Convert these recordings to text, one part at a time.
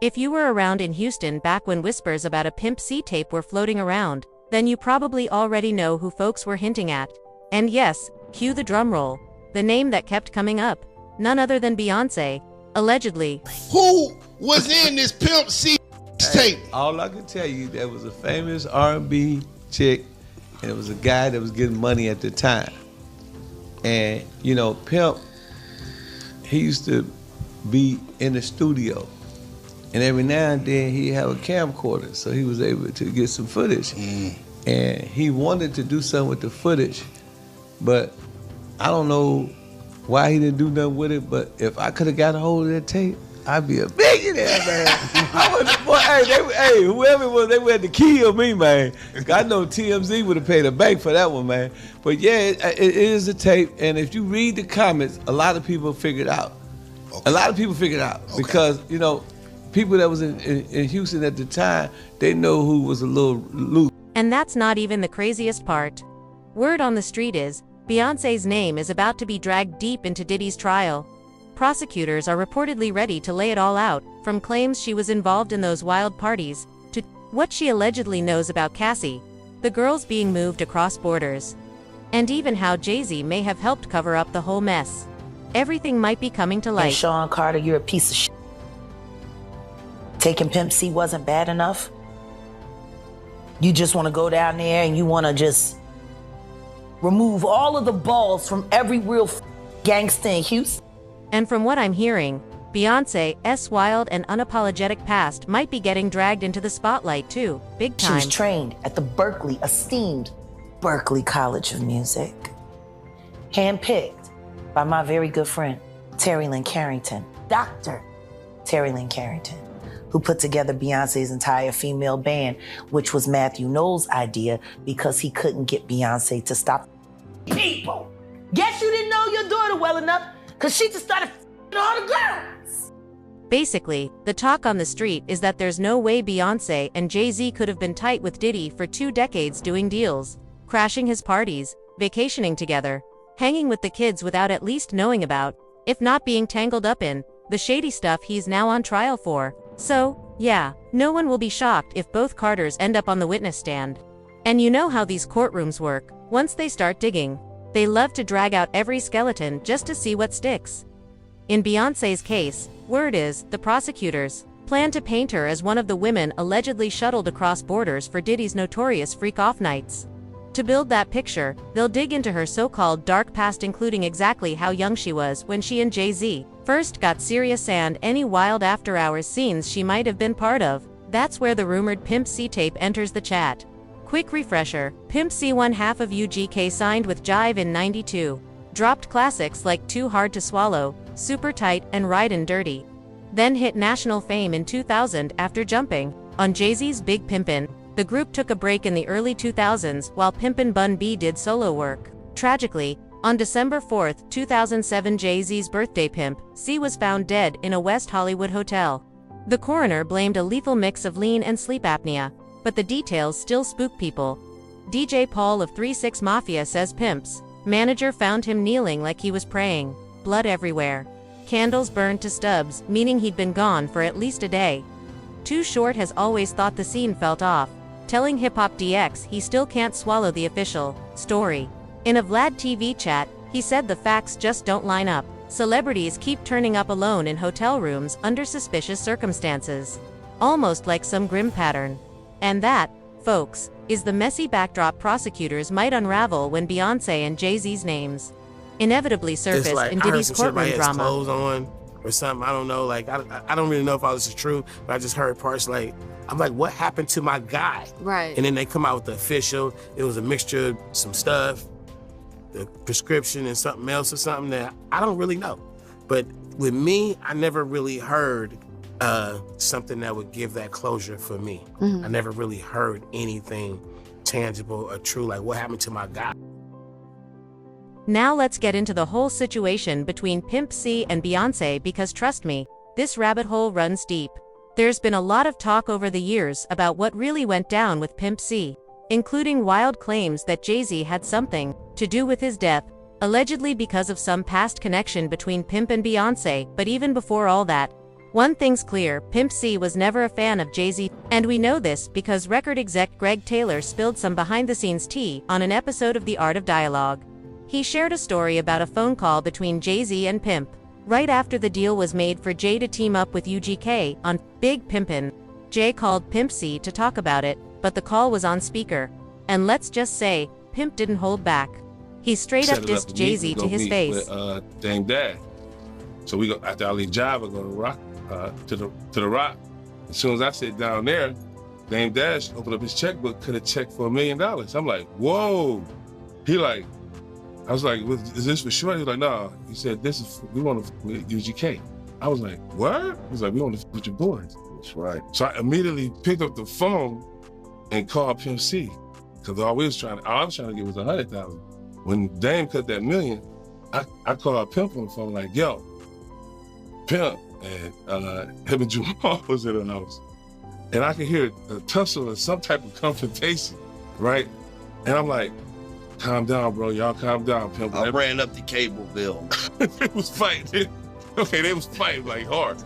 If you were around in Houston back when whispers about a Pimp C tape were floating around, then you probably already know who folks were hinting at. And yes, cue the drum roll. The name that kept coming up, none other than Beyoncé, allegedly. Who was in this Pimp C tape? All I can tell you, there was a famous R&B chick, and it was a guy that was getting money at the time. And, you know, Pimp, he used to be in the studio. And every now and then he'd have a camcorder, so he was able to get some footage. And he wanted to do something with the footage, but I don't know why he didn't do nothing with it, but if I could have got a hold of that tape, I'd be a millionaire, man. Whoever it was, they would have to kill me, man. I know TMZ would have paid a bank for that one, man. But yeah, it is a tape, and if you read the comments, a lot of people figured out. Okay. A lot of people figured out because, you know, people that was in Houston at the time, they know who was a little loose. And that's not even the craziest part. Word on the street is, Beyoncé's name is about to be dragged deep into Diddy's trial. Prosecutors are reportedly ready to lay it all out, from claims she was involved in those wild parties, to what she allegedly knows about Cassie, the girls being moved across borders, and even how Jay-Z may have helped cover up the whole mess. Everything might be coming to light. And Sean Carter, you're a piece of shit. Taking Pimp C wasn't bad enough? You just want to go down there and you want to just remove all of the balls from every real gangster in Houston? And from what I'm hearing, Beyoncé's wild and unapologetic past might be getting dragged into the spotlight too, big time. She was trained at the esteemed Berklee College of Music. Handpicked by my very good friend, Terry Lynn Carrington, Dr. Terry Lynn Carrington, who put together Beyonce's entire female band, which was Matthew Knowles' idea because he couldn't get Beyonce to stop people. Guess you didn't know your daughter well enough because she just started all the girls. Basically, the talk on the street is that there's no way Beyoncé and Jay-Z could have been tight with Diddy for 2 decades doing deals, crashing his parties, vacationing together, hanging with the kids without at least knowing about, if not being tangled up in, the shady stuff he's now on trial for. So, yeah, no one will be shocked if both Carters end up on the witness stand. And you know how these courtrooms work. Once they start digging, they love to drag out every skeleton just to see what sticks. In Beyoncé's case, word is, the prosecutors plan to paint her as one of the women allegedly shuttled across borders for Diddy's notorious freak-off nights. To build that picture, they'll dig into her so-called dark past, including exactly how young she was when she and Jay-Z first got serious and any wild after-hours scenes she might have been part of. That's where the rumored Pimp C tape enters the chat. Quick refresher, Pimp C, one half of UGK, signed with Jive in '92. Dropped classics like Too Hard to Swallow, Super Tight, and Ridin' Dirty. Then hit national fame in 2000 after jumping on Jay-Z's Big Pimpin'. The group took a break in the early 2000s while Pimpin' Bun B did solo work. Tragically, on December 4, 2007, Jay-Z's birthday, Pimp C was found dead in a West Hollywood hotel. The coroner blamed a lethal mix of lean and sleep apnea, but the details still spook people. DJ Paul of 3-6 Mafia says Pimp's manager found him kneeling like he was praying, blood everywhere. Candles burned to stubs, meaning he'd been gone for at least a day. Too Short has always thought the scene felt off, telling Hip Hop DX he still can't swallow the official story. In a Vlad TV chat, he said the facts just don't line up. Celebrities keep turning up alone in hotel rooms under suspicious circumstances. Almost like some grim pattern. And that, folks, is the messy backdrop prosecutors might unravel when Beyoncé and Jay-Z's names inevitably surface in Diddy's courtroom drama. Clothes on or something, I don't know, like, I don't really know if all this is true, but I just heard parts like, I'm like, what happened to my guy? Right. And then they come out with the official, it was a mixture of some stuff, the prescription and something else or something that I don't really know. But with me, I never really heard something that would give that closure for me. I never really heard anything tangible or true, like what happened to my guy. Now let's get into the whole situation between Pimp C and Beyoncé, because trust me, this rabbit hole runs deep. There's been a lot of talk over the years about what really went down with Pimp C, including wild claims that Jay-Z had something to do with his death, allegedly because of some past connection between Pimp and Beyoncé. But even before all that, One thing's clear, Pimp C was never a fan of Jay-Z, and we know this because record exec Greg Taylor spilled some behind-the-scenes tea on an episode of The Art of Dialogue. He shared a story about a phone call between Jay-Z and Pimp, right after the deal was made for Jay to team up with UGK on Big Pimpin'. Jay called Pimp C to talk about it, but the call was on speaker. And let's just say, Pimp didn't hold back. He straight up dissed Jay-Z to his face. With, Dame Dash. So we go after I leave job, I go to Rock, to the Rock. As soon as I sit down there, Dame Dash opened up his checkbook, cut a check for $1 million. I'm like, whoa. He like, I was like, is this for sure? He was like, no. He said, we want to with UGK. I was like, what? He was like, we want to with your boys. That's right. So I immediately picked up the phone and called Pimp C. Because all I was trying to get was 100,000. When Dame cut that $1 million, I called Pimp on the phone like, yo, Pimp, and him and Jamal was in the house. And I could hear a tussle or some type of confrontation, right? And I'm like, calm down, bro. Y'all calm down, Pimp. I ran up the cable bill. They was fighting. Okay, they was fighting like hard.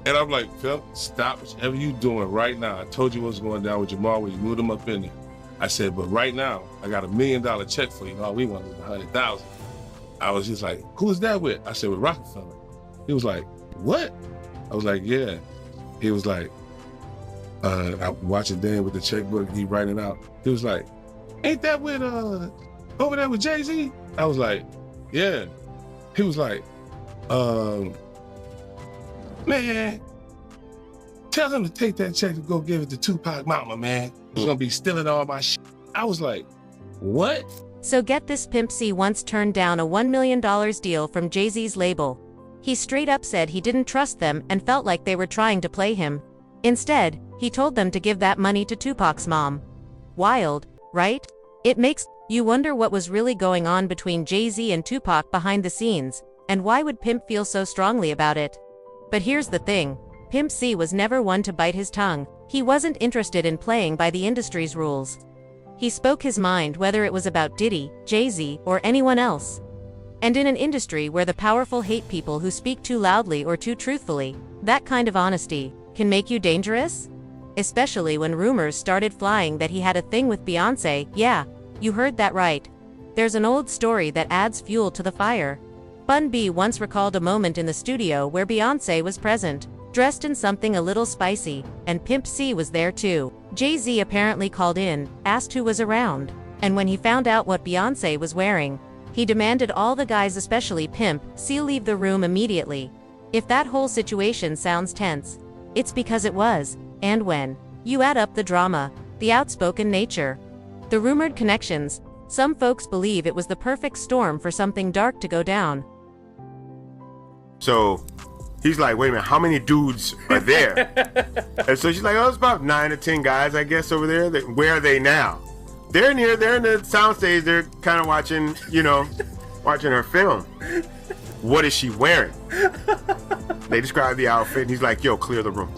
And I'm like, Pimp, stop whatever you doing right now. I told you what's going down with Jamal when you moved him up in there. I said, but right now, I got $1 million check for you. All we want is 100,000. I was just like, who is that with? I said, with Rockefeller. He was like, what? I was like, yeah. He was like, I'm watching Dan with the checkbook, he writing it out. He was like, ain't that with, over there with Jay-Z? I was like, yeah. He was like, man, tell him to take that check and go give it to Tupac Mama, man. He's gonna be stealing all my shit. I was like, what? So get this, Pimp C once turned down a $1 million deal from Jay-Z's label. He straight up said he didn't trust them and felt like they were trying to play him. Instead, he told them to give that money to Tupac's mom. Wild, right? It makes you wonder what was really going on between Jay-Z and Tupac behind the scenes, and why would Pimp feel so strongly about it? But here's the thing. Pimp C was never one to bite his tongue. He wasn't interested in playing by the industry's rules. He spoke his mind whether it was about Diddy, Jay-Z, or anyone else. And in an industry where the powerful hate people who speak too loudly or too truthfully, that kind of honesty can make you dangerous? Especially when rumors started flying that he had a thing with Beyonce. Yeah, you heard that right. There's an old story that adds fuel to the fire. Bun B once recalled a moment in the studio where Beyonce was present, dressed in something a little spicy, and Pimp C was there too. Jay-Z apparently called in, asked who was around, and when he found out what Beyonce was wearing, he demanded all the guys, especially Pimp C, leave the room immediately. If that whole situation sounds tense, it's because it was. And when you add up the drama, the outspoken nature, the rumored connections, some folks believe it was the perfect storm for something dark to go down. So he's like, wait a minute, how many dudes are there? And so she's like, oh, it's about 9 or 10 guys, I guess, over there. Where are they now? They're in here, they're in the soundstage, they're kind of watching, watching her film. What is she wearing? They describe the outfit, and he's like, yo, clear the room.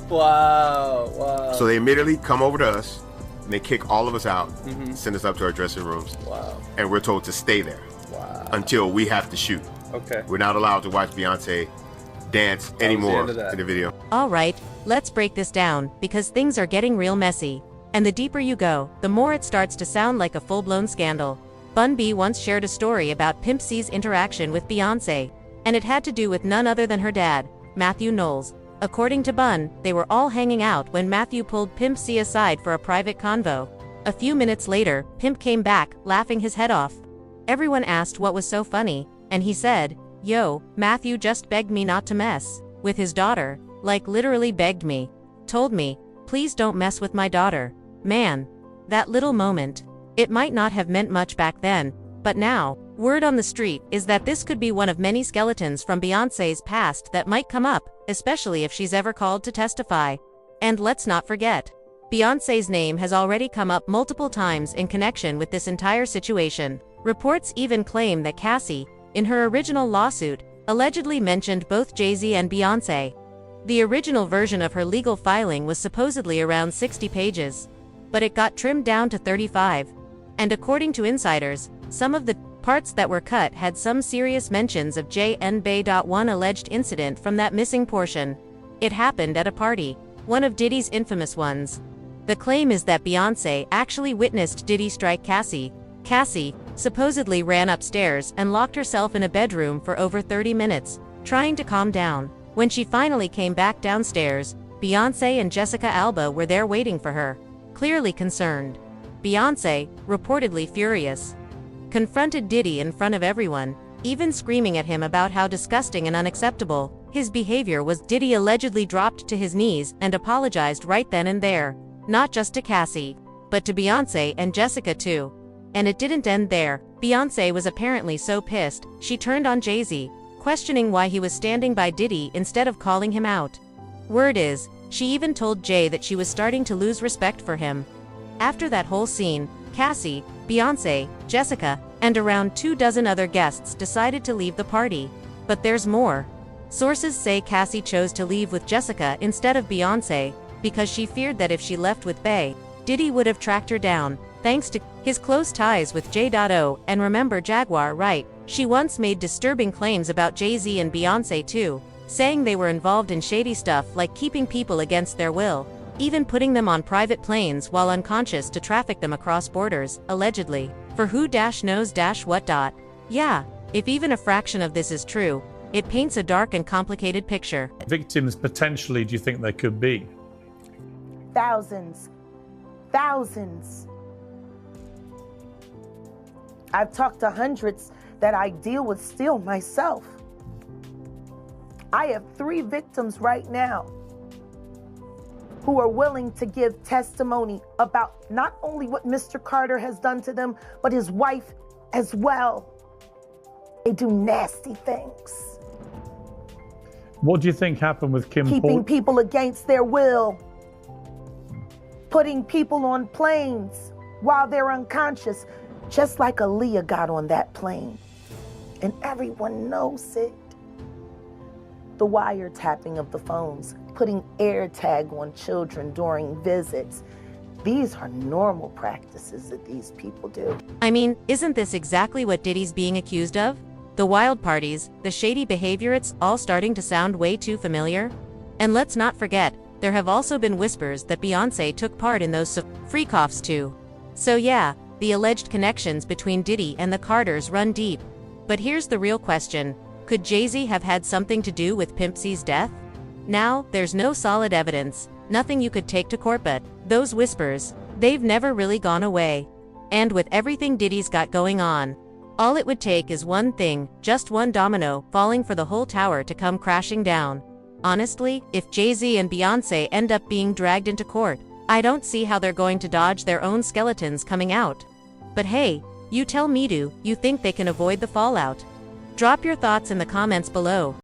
Wow. So they immediately come over to us, and they kick all of us out, send us up to our dressing rooms. Wow. And we're told to stay there until we have to shoot. Okay. We're not allowed to watch Beyonce dance anymore in the video. All right, let's break this down, because things are getting real messy. And the deeper you go, the more it starts to sound like a full-blown scandal. Bun B once shared a story about Pimp C's interaction with Beyonce, and it had to do with none other than her dad, Matthew Knowles. According to Bun, they were all hanging out when Matthew pulled Pimp C aside for a private convo. A few minutes later, Pimp came back, laughing his head off. Everyone asked what was so funny, and he said, yo, Matthew just begged me not to mess with his daughter, like literally begged me. Told me, please don't mess with my daughter. Man, that little moment. It might not have meant much back then, but now, word on the street is that this could be one of many skeletons from Beyonce's past that might come up, especially if she's ever called to testify. And let's not forget, Beyonce's name has already come up multiple times in connection with this entire situation. Reports even claim that Cassie, in her original lawsuit, allegedly mentioned both Jay-Z and Beyonce. The original version of her legal filing was supposedly around 60 pages, but it got trimmed down to 35. And according to insiders, some of the parts that were cut had some serious mentions of J.N. Bey. One alleged incident from that missing portion It happened at a party, one of Diddy's infamous ones. The claim is that Beyoncé actually witnessed Diddy strike Cassie. Cassie supposedly ran upstairs and locked herself in a bedroom for over 30 minutes, trying to calm down. When she finally came back downstairs, Beyoncé and Jessica Alba were there waiting for her, clearly concerned. Beyoncé, reportedly furious, confronted Diddy in front of everyone, even screaming at him about how disgusting and unacceptable his behavior was. Diddy allegedly dropped to his knees and apologized right then and there, not just to Cassie, but to Beyoncé and Jessica too. And it didn't end there. Beyoncé was apparently so pissed, she turned on Jay-Z, questioning why he was standing by Diddy instead of calling him out. Word is, she even told Jay that she was starting to lose respect for him. After that whole scene, Cassie, Beyoncé, Jessica, and around 24 other guests decided to leave the party. But there's more. Sources say Cassie chose to leave with Jessica instead of Beyoncé because she feared that if she left with Bey, Diddy would have tracked her down, thanks to his close ties with J.O. And remember Jaguar, right? She once made disturbing claims about Jay-Z and Beyoncé too, saying they were involved in shady stuff like keeping people against their will, even putting them on private planes while unconscious to traffic them across borders, allegedly. For who knows what. Yeah, if even a fraction of this is true, it paints a dark and complicated picture. Victims potentially, do you think there could be? Thousands. Thousands. I've talked to hundreds that I deal with still myself. I have 3 victims right now who are willing to give testimony about not only what Mr. Carter has done to them, but his wife as well. They do nasty things. What do you think happened with Kim? Keeping people against their will. Putting people on planes while they're unconscious, just like Aaliyah got on that plane. And everyone knows it. The wiretapping of the phones, putting AirTag on children during visits. These are normal practices that these people do. I mean, isn't this exactly what Diddy's being accused of? The wild parties, the shady behavior, it's all starting to sound way too familiar. And let's not forget, there have also been whispers that Beyoncé took part in those freak-offs too. So yeah, the alleged connections between Diddy and the Carters run deep. But here's the real question. Could Jay-Z have had something to do with Pimp C's death? Now, there's no solid evidence, nothing you could take to court, but those whispers, they've never really gone away. And with everything Diddy's got going on, all it would take is one thing, just one domino, falling for the whole tower to come crashing down. Honestly, if Jay-Z and Beyoncé end up being dragged into court, I don't see how they're going to dodge their own skeletons coming out. But hey, you tell me, do you think they can avoid the fallout? Drop your thoughts in the comments below.